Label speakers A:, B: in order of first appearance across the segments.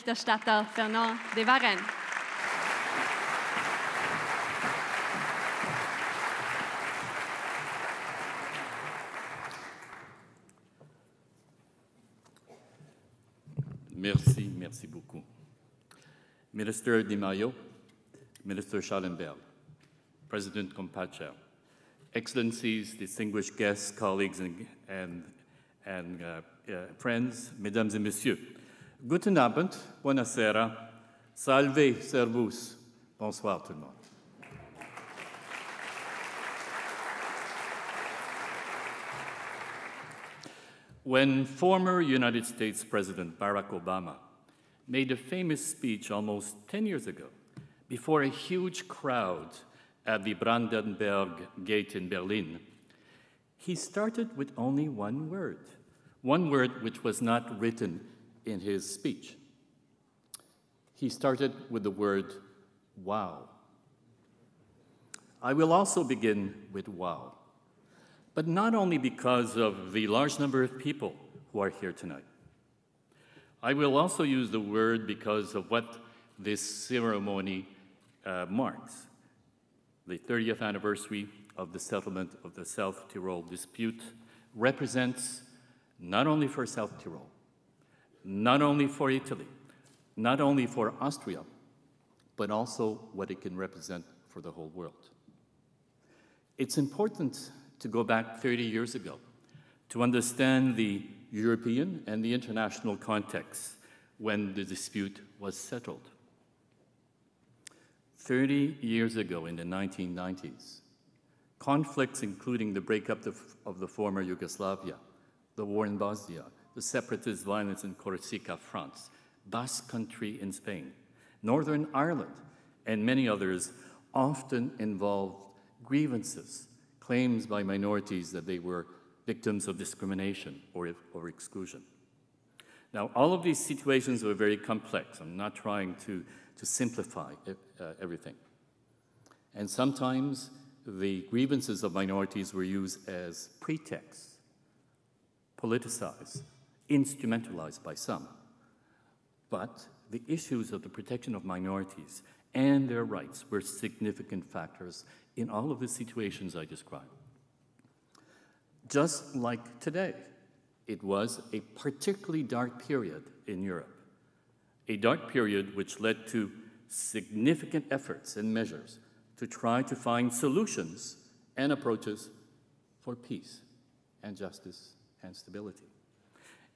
A: Berichterstatter Fernand De Varennes.
B: Merci beaucoup. Minister Di Maio, Minister Schallenberg, President Compacha, Excellencies, distinguished guests, colleagues, and friends, mesdames et messieurs. Guten Abend, buonasera, salve, servus, bonsoir tout le monde. When former United States President Barack Obama made a famous speech almost 10 years ago before a huge crowd at the Brandenburg Gate in Berlin, he started with only one word which was not written in his speech. He started with the word wow. I will also begin with wow, but not only because of the large number of people who are here tonight. I will also use the word because of what this ceremony marks. The 30th anniversary of the settlement of the South Tyrol dispute represents not only for South Tyrol, not only for Italy, not only for Austria, but also what it can represent for the whole world. It's important to go back 30 years ago to understand the European and the international context when the dispute was settled. 30 years ago, in the 1990s, conflicts including the breakup of the former Yugoslavia, the war in Bosnia, the separatist violence in Corsica, France, Basque Country in Spain, Northern Ireland, and many others often involved grievances, claims by minorities that they were victims of discrimination or exclusion. Now, all of these situations were very complex. I'm not trying to simplify everything. And sometimes the grievances of minorities were used as pretexts, politicized, instrumentalized by some. But the issues of the protection of minorities and their rights were significant factors in all of the situations I described. Just like today, it was a particularly dark period in Europe, a dark period which led to significant efforts and measures to try to find solutions and approaches for peace and justice and stability.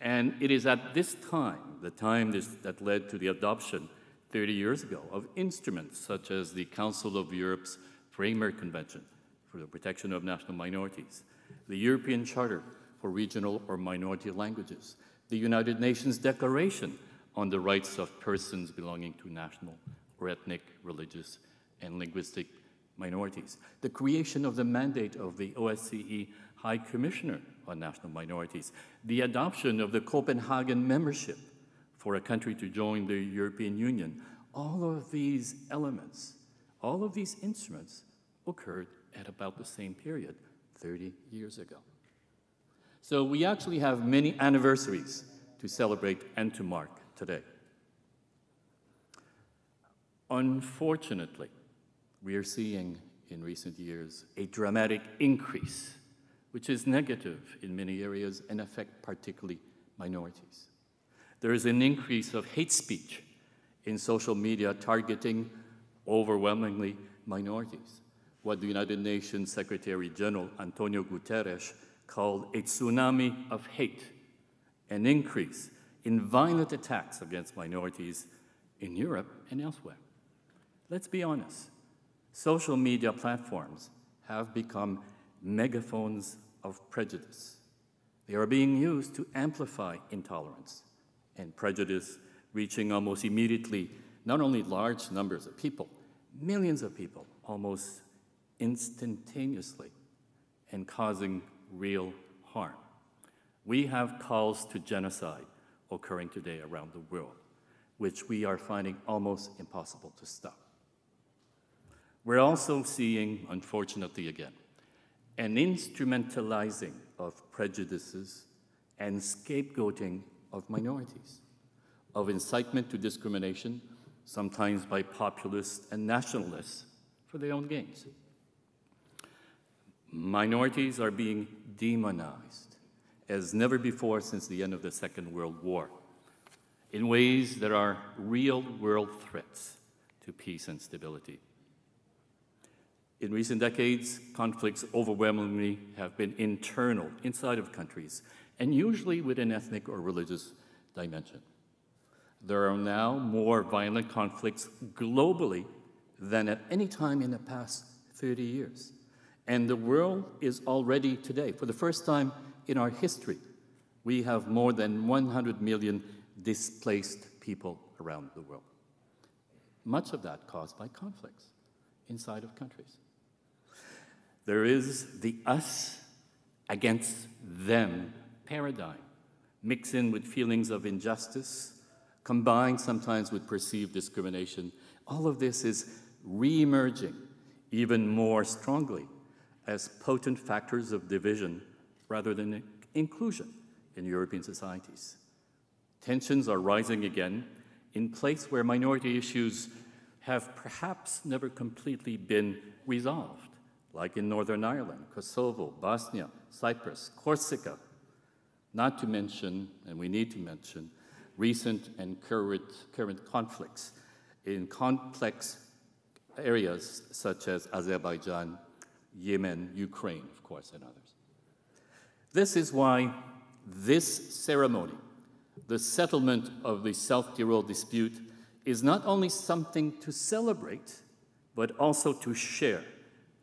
B: And it is at this time, that led to the adoption 30 years ago of instruments such as the Council of Europe's Framework Convention for the Protection of National Minorities, the European Charter for Regional or Minority Languages, the United Nations Declaration on the Rights of Persons Belonging to National or Ethnic, Religious, and Linguistic Minorities, the creation of the mandate of the OSCE High Commissioner on National Minorities, the adoption of the Copenhagen membership for a country to join the European Union. All of these elements, all of these instruments occurred at about the same period, 30 years ago. So we actually have many anniversaries to celebrate and to mark today. Unfortunately, we are seeing in recent years a dramatic increase, which is negative in many areas and affect particularly minorities. There is an increase of hate speech in social media targeting overwhelmingly minorities, what the United Nations Secretary General Antonio Guterres called a tsunami of hate, an increase in violent attacks against minorities in Europe and elsewhere. Let's be honest, social media platforms have become megaphones of prejudice. They are being used to amplify intolerance and prejudice, reaching almost immediately not only large numbers of people, millions of people, almost instantaneously, and causing real harm. We have calls to genocide occurring today around the world, which we are finding almost impossible to stop. We're also seeing, unfortunately again, an instrumentalizing of prejudices and scapegoating of minorities. of incitement to discrimination, sometimes by populists and nationalists for their own gains. Minorities are being demonized as never before since the end of the Second World War, in ways that are real-world threats to peace and stability. In recent decades, conflicts overwhelmingly have been internal, inside of countries, and usually with an ethnic or religious dimension. There are now more violent conflicts globally than at any time in the past 30 years. And the world is already today, for the first time in our history, we have more than 100 million displaced people around the world. Much of that caused by conflicts inside of countries. There is the us against them paradigm, mixed in with feelings of injustice, combined sometimes with perceived discrimination. All of this is re-emerging even more strongly as potent factors of division rather than inclusion in European societies. Tensions are rising again in places where minority issues have perhaps never completely been resolved, like in Northern Ireland, Kosovo, Bosnia, Cyprus, Corsica, not to mention, and we need to mention, recent and current conflicts in complex areas such as Azerbaijan, Yemen, Ukraine, of course, and others. This is why this ceremony, the settlement of the South Tyrol dispute, is not only something to celebrate, but also to share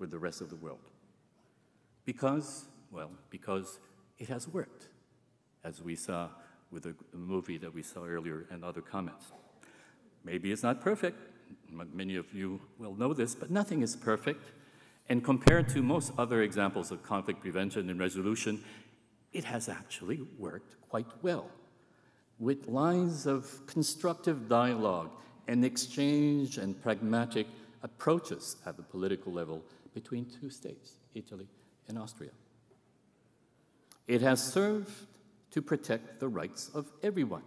B: with the rest of the world. Because it has worked, as we saw with the movie that we saw earlier and other comments. Maybe it's not perfect. Many of you will know this, but nothing is perfect. And compared to most other examples of conflict prevention and resolution, it has actually worked quite well, with lines of constructive dialogue and exchange and pragmatic approaches at the political level between two states, Italy and Austria. It has served to protect the rights of everyone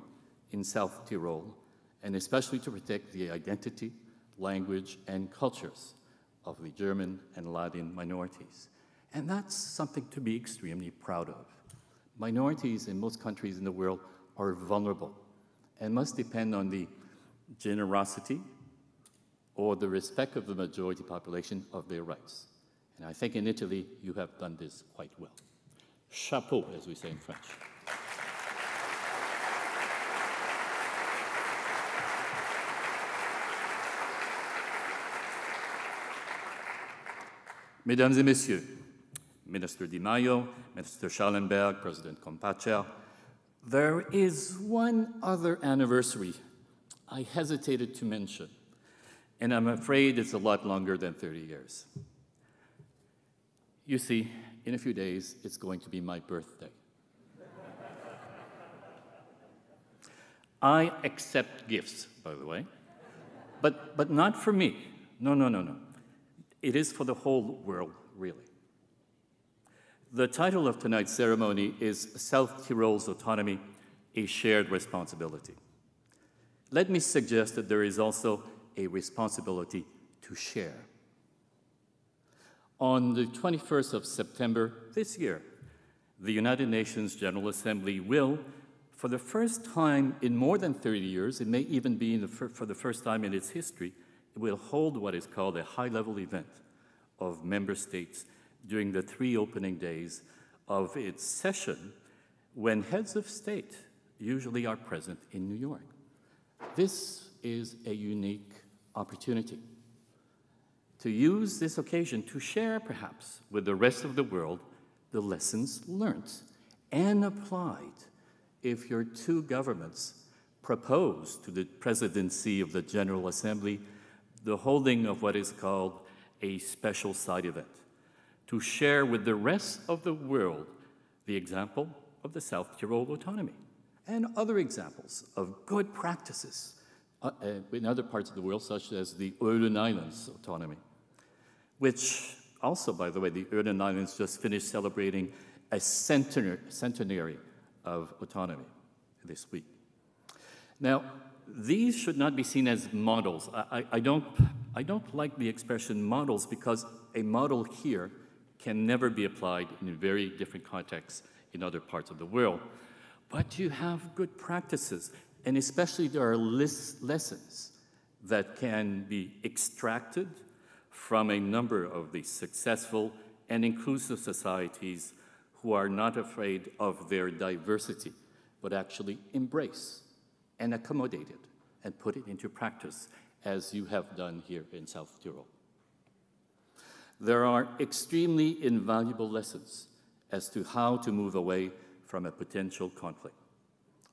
B: in South Tyrol, and especially to protect the identity, language, and cultures of the German and Latin minorities. And that's something to be extremely proud of. Minorities in most countries in the world are vulnerable and must depend on the generosity or the respect of the majority population of their rights. And I think in Italy, you have done this quite well. Chapeau, as we say in French. Mesdames et Messieurs, Minister Di Maio, Minister Schallenberg, President Compacer, there is one other anniversary I hesitated to mention, and I'm afraid it's a lot longer than 30 years. You see, in a few days, it's going to be my birthday. I accept gifts, by the way, but not for me. No. It is for the whole world, really. The title of tonight's ceremony is South Tyrol's Autonomy, a Shared Responsibility. Let me suggest that there is also a responsibility to share. On the 21st of September this year, the United Nations General Assembly will, for the first time in more than 30 years, it may even be for the first time in its history, it will hold what is called a high-level event of member states during the 3 opening days of its session, when heads of state usually are present in New York. This is a unique opportunity to use this occasion to share, perhaps, with the rest of the world the lessons learned and applied if your two governments propose to the presidency of the General Assembly the holding of what is called a special side event, to share with the rest of the world the example of the South Tyrol autonomy and other examples of good practices in other parts of the world, such as the Åland Islands autonomy, which also, by the way, the Åland Islands just finished celebrating a centenary of autonomy this week. Now, these should not be seen as models. I don't like the expression models because a model here can never be applied in very different contexts in other parts of the world. But you have good practices, and especially there are lessons that can be extracted from a number of these successful and inclusive societies who are not afraid of their diversity, but actually embrace and accommodate it and put it into practice, as you have done here in South Tyrol. There are extremely invaluable lessons as to how to move away from a potential conflict,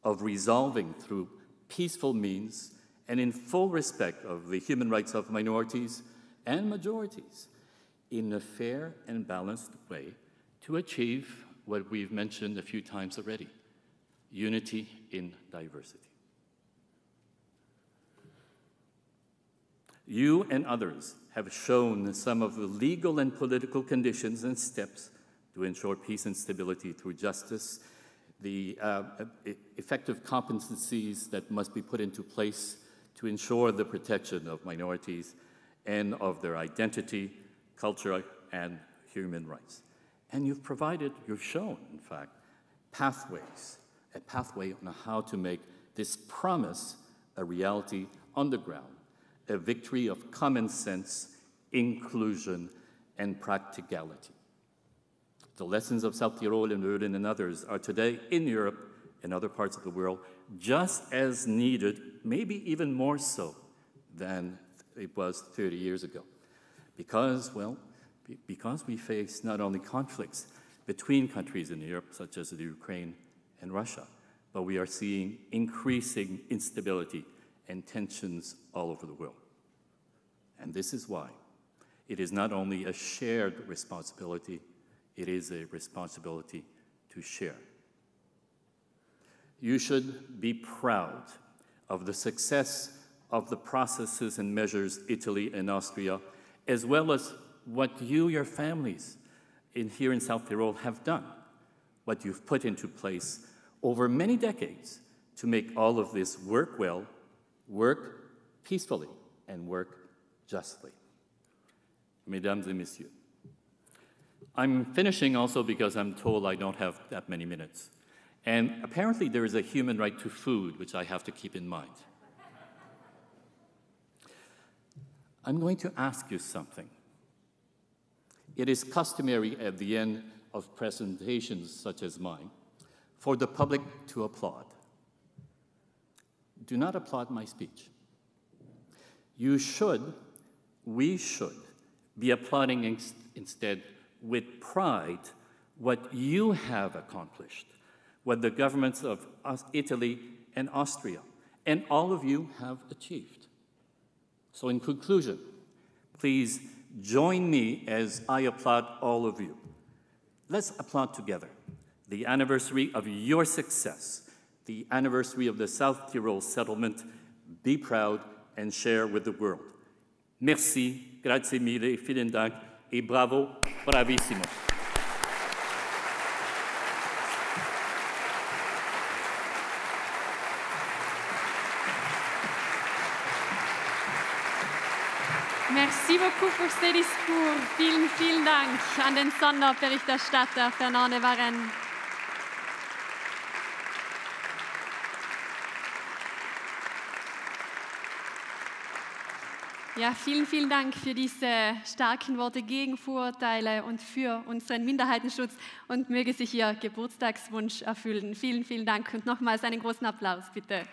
B: of resolving through peaceful means and in full respect of the human rights of minorities and majorities in a fair and balanced way to achieve what we've mentioned a few times already, unity in diversity. You and others have shown some of the legal and political conditions and steps to ensure peace and stability through justice, the effective competencies that must be put into place to ensure the protection of minorities and of their identity, culture, and human rights. And you've shown, in fact, a pathway on how to make this promise a reality on the ground, a victory of common sense, inclusion, and practicality. The lessons of South Tyrol and Berlin and others are today in Europe and other parts of the world just as needed, maybe even more so than it was 30 years ago. Because we face not only conflicts between countries in Europe, such as the Ukraine and Russia, but we are seeing increasing instability and tensions all over the world. And this is why it is not only a shared responsibility, it is a responsibility to share. You should be proud of the success of the processes and measures Italy and Austria, as well as what you, your families here in South Tyrol have done, what you've put into place over many decades to make all of this work well, work peacefully, and work justly. Mesdames et messieurs, I'm finishing also because I'm told I don't have that many minutes. And apparently there is a human right to food, which I have to keep in mind. I'm going to ask you something. It is customary at the end of presentations such as mine for the public to applaud. Do not applaud my speech. We should be applauding instead with pride what you have accomplished, what the governments of Italy and Austria and all of you have achieved. So in conclusion, please join me as I applaud all of you. Let's applaud together the anniversary of your success, the anniversary of the South Tyrol settlement. Be proud and share with the world. Merci, grazie mille, vielen Dank, et bravo, bravissimo.
A: Merci beaucoup pour ce discours. Vielen, vielen Dank an den Sonderberichterstatter Fernand De Varennes. Ja, vielen, vielen Dank für diese starken Worte gegen Vorurteile und für unseren Minderheitenschutz und möge sich Ihr Geburtstagswunsch erfüllen. Vielen, vielen Dank und nochmals einen großen Applaus, bitte.